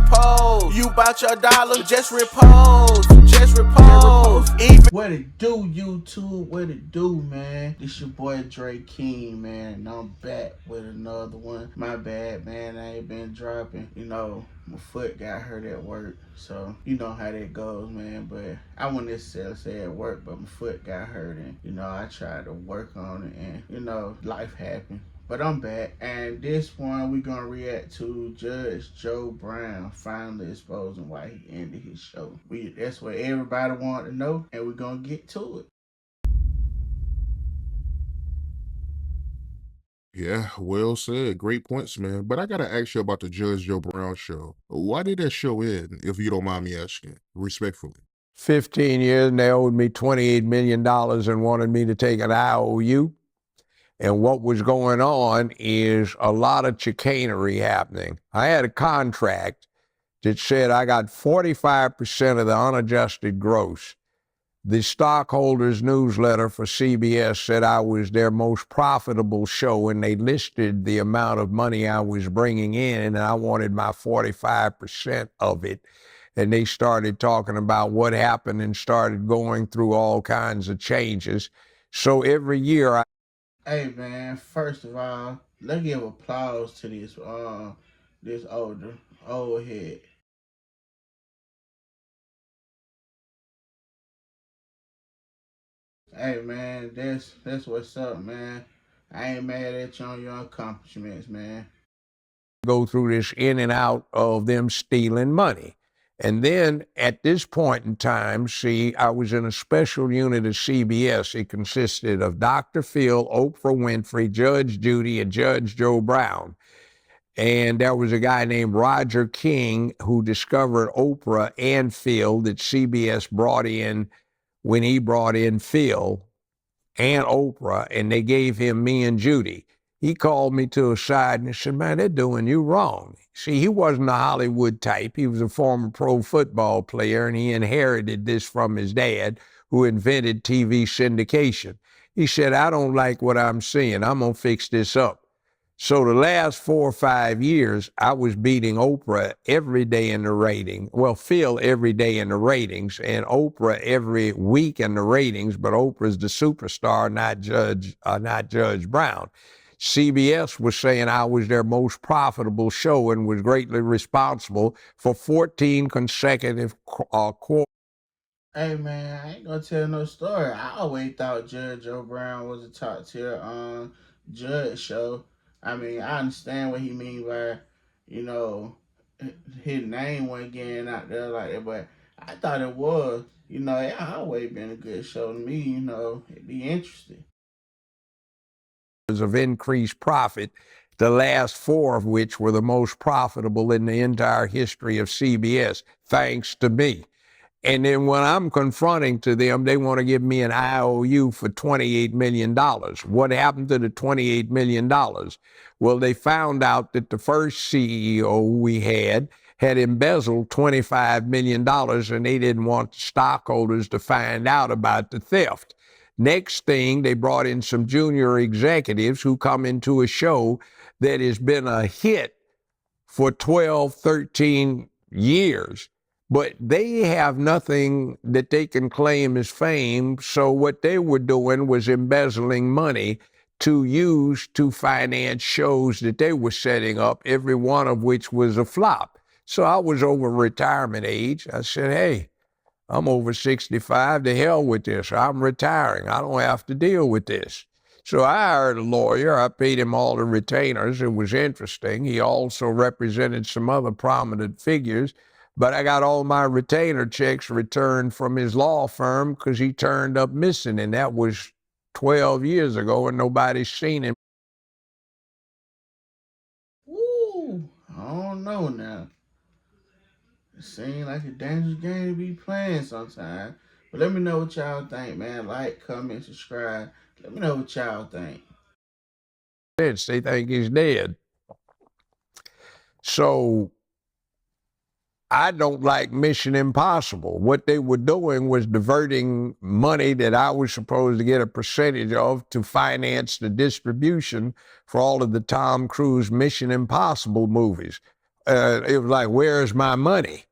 repose. You bout your dollar, just repose. Just repose. Even what it do, YouTube? What it do, man? This your boy Dre King, man. And I'm back with another one. My bad, man. I ain't been dropping. You know, my foot got hurt at work. So, you know how that goes, man. But I wouldn't necessarily say at work, but my foot got hurt. And, you know, I tried to work on it. And, you know, life happened. But I'm back, and this one we're gonna react to Judge Joe Brown finally exposing why he ended his show. That's what everybody wanted to know, and we're gonna get to it. Yeah, well said. Great points, man. But I gotta ask you about the Judge Joe Brown show. Why did that show end, if you don't mind me asking, respectfully? 15 years, and they owed me $28 million and wanted me to take an IOU. And what was going on is a lot of chicanery happening. I had a contract that said I got 45% of the unadjusted gross. The stockholders newsletter for CBS said I was their most profitable show, and they listed the amount of money I was bringing in, and I wanted my 45% of it. And they started talking about what happened and started going through all kinds of changes. So every year Hey man, first of all, let's give applause to this old head. Hey man, that's what's up, man. I ain't mad at you on your accomplishments, man. go through this in and out of them stealing money. And then at this point in time, see, I was in a special unit of CBS. It consisted of Dr. Phil, Oprah Winfrey, Judge Judy, and Judge Joe Brown. And there was a guy named Roger King who discovered Oprah and Phil that CBS brought in when he brought in Phil and Oprah, and they gave him me and Judy. He called me to a side and he said, man, they're doing you wrong. See, he wasn't a Hollywood type. He was a former pro football player, and he inherited this from his dad, who invented TV syndication. He said, I don't like what I'm seeing. I'm going to fix this up. So the last 4 or 5 years, I was beating Oprah every day in the rating. Well, Phil every day in the ratings, and Oprah every week in the ratings. But Oprah's the superstar, not Judge Brown. CBS was saying I was their most profitable show and was greatly responsible for 14 consecutive quarters. Hey man, I ain't gonna tell no story. I always thought Judge Joe Brown was a top tier judge show. I mean, I understand what he mean by, you know, his name wasn't getting out there like that, but I thought it was. You know, it always been a good show to me. You know, it'd be interesting. Of increased profit, the last 4 of which were the most profitable in the entire history of CBS, thanks to me. And then when I'm confronting to them, they want to give me an IOU for $28 million. What happened to the $28 million? Well, they found out that the first CEO we had embezzled $25 million, and they didn't want the stockholders to find out about the theft. Next thing, they brought in some junior executives who come into a show that has been a hit for 12, 13 years. But they have nothing that they can claim as fame. So what they were doing was embezzling money to use to finance shows that they were setting up, every one of which was a flop. So I was over retirement age. I said, hey, I'm over 65, to hell with this. I'm retiring. I don't have to deal with this. So I hired a lawyer. I paid him all the retainers. It was interesting. He also represented some other prominent figures, but I got all my retainer checks returned from his law firm because he turned up missing, and that was 12 years ago, and nobody's seen him. Woo! I don't know now. It seems like a dangerous game to be playing sometimes. But let me know what y'all think, man. Like, comment, subscribe. Let me know what y'all think. They think he's dead. So I don't like Mission Impossible. What they were doing was diverting money that I was supposed to get a percentage of to finance the distribution for all of the Tom Cruise Mission Impossible movies. it was like, where's my money?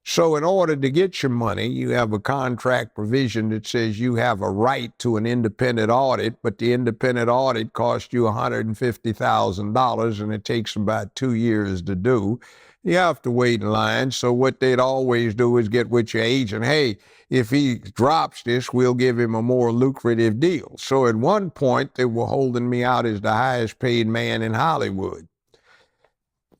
So in order to get your money, you have a contract provision that says you have a right to an independent audit, but the independent audit costs you $150,000 and it takes about 2 years to do. You have to wait in line. So what they'd always do is get with your agent. Hey, if he drops this, we'll give him a more lucrative deal. So at one point, they were holding me out as the highest paid man in Hollywood,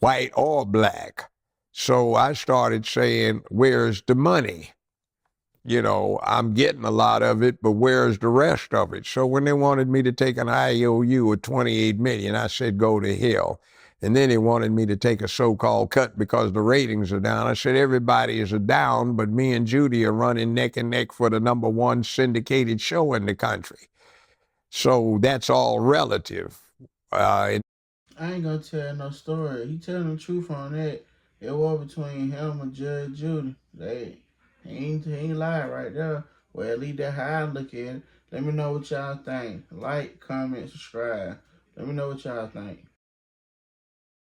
white or black. So I started saying, where's the money? You know, I'm getting a lot of it, but where's the rest of it? So when they wanted me to take an IOU of $28 million, I said, go to hell. And then they wanted me to take a so-called cut because the ratings are down. I said, everybody is down, but me and Judy are running neck and neck for the #1 syndicated show in the country. So that's all relative. I ain't gonna tell no story. He telling the truth on that. It was between him and Judge Judy. He ain't lying right there. Well, at least that's how I look at it. Let me know what y'all think. Like, comment, subscribe. Let me know what y'all think.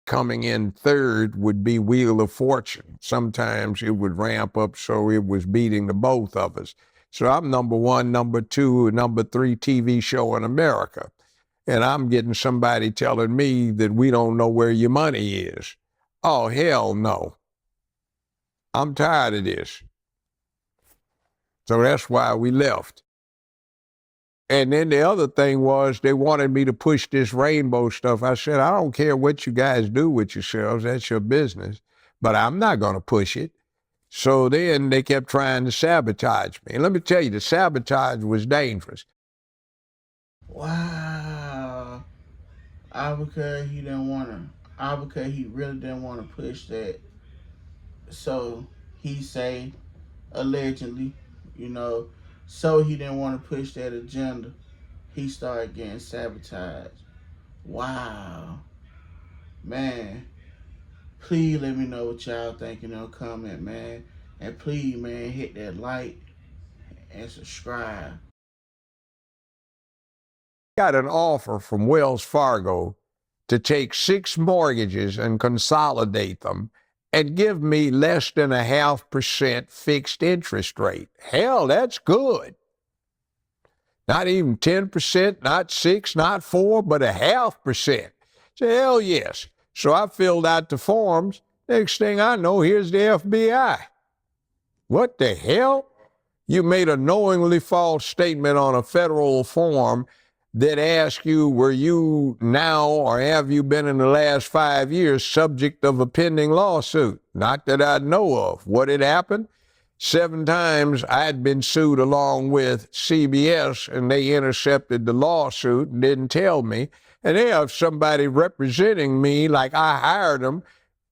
Coming in third would be Wheel of Fortune. Sometimes it would ramp up so it was beating the both of us. So I'm #1, #2, #3 TV show in America. And I'm getting somebody telling me that we don't know where your money is. Oh, hell no. I'm tired of this. So that's why we left. And then the other thing was they wanted me to push this rainbow stuff. I said, I don't care what you guys do with yourselves. That's your business. But I'm not going to push it. So then they kept trying to sabotage me. And let me tell you, the sabotage was dangerous. Wow. Albuquerque, he didn't want to. Albuquerque, he really didn't want to push that. So he say, allegedly, you know, so he didn't want to push that agenda. He started getting sabotaged. Wow. Man, please let me know what y'all think in the comment, man. And please, man, hit that like and subscribe. Got an offer from Wells Fargo to take 6 mortgages and consolidate them and give me less than 0.5% fixed interest rate. Hell, that's good. Not even 10%, not 6, not 4, but 0.5%. So hell yes. So I filled out the forms. Next thing I know, here's the FBI. What the hell? You made a knowingly false statement on a federal form that asks you, were you now or have you been in the last 5 years subject of a pending lawsuit? Not that I know of. What had happened? 7 times I'd been sued along with CBS, and they intercepted the lawsuit and didn't tell me. And they have somebody representing me like I hired them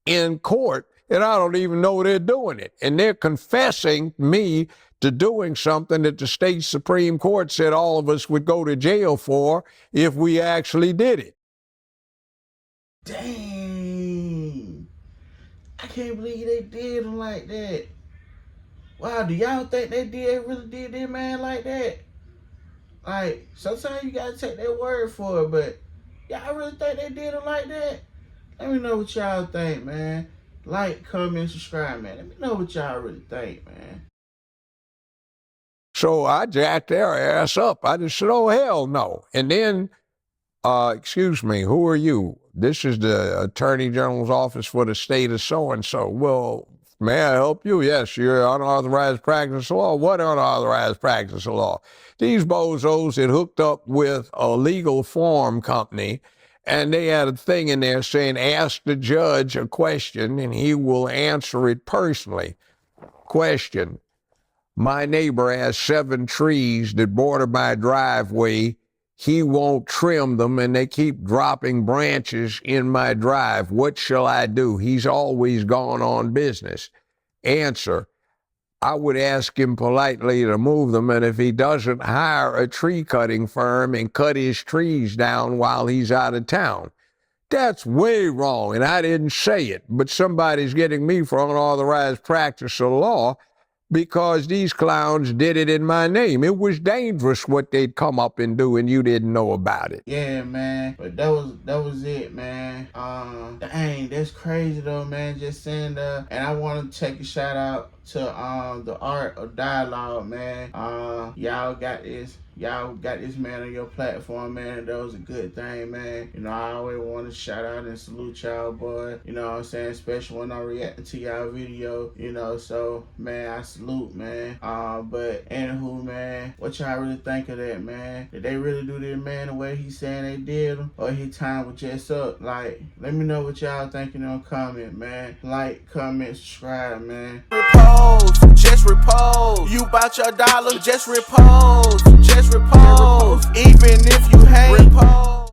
in court, and I don't even know they're doing it. And they're confessing me to doing something that the state Supreme Court said all of us would go to jail for if we actually did it. Dang. I can't believe they did him like that. Wow, do y'all think they really did that man like that? Like, sometimes you gotta take their word for it, but y'all really think they did him like that? Let me know what y'all think, man. Like, comment, subscribe, man. Let me know what y'all really think, man. So I jacked their ass up. I just said, oh, hell no. And then, excuse me, who are you? This is the Attorney General's office for the state of so-and-so. Well, may I help you? Yes, you're unauthorized practice of law. What unauthorized practice of law? These bozos had hooked up with a legal form company, and they had a thing in there saying, ask the judge a question, and he will answer it personally. Question. My neighbor has 7 trees that border my driveway. He won't trim them, and they keep dropping branches in my drive. What shall I do? He's always gone on business. Answer. I would ask him politely to move them, and if he doesn't, hire a tree cutting firm and cut his trees down while he's out of town. That's way wrong, and I didn't say it, but somebody's getting me for unauthorized practice of law. because these clowns did it in my name. It was dangerous what they'd come up and do, and you didn't know about it. Yeah, man. But that was it, man. Dang, that's crazy though, man. Just saying that. And I want to take a shout out to the Art of Dialogue, man. Y'all got this man on your platform, man. That was a good thing, man. You know, I always want to shout out and salute y'all, boy. You know what I'm saying? Especially when I'm reacting to y'all video, you know. So, man, I salute, man. But anywho, man, what y'all really think of that, man? Did they really do this, man, the way he's saying they did him? Or his time was just up? Like, let me know what y'all thinking in the comment, man. Like, comment, subscribe, man. Just repose. You bout your dollar, just repose. Just repose. Even if you hate repose.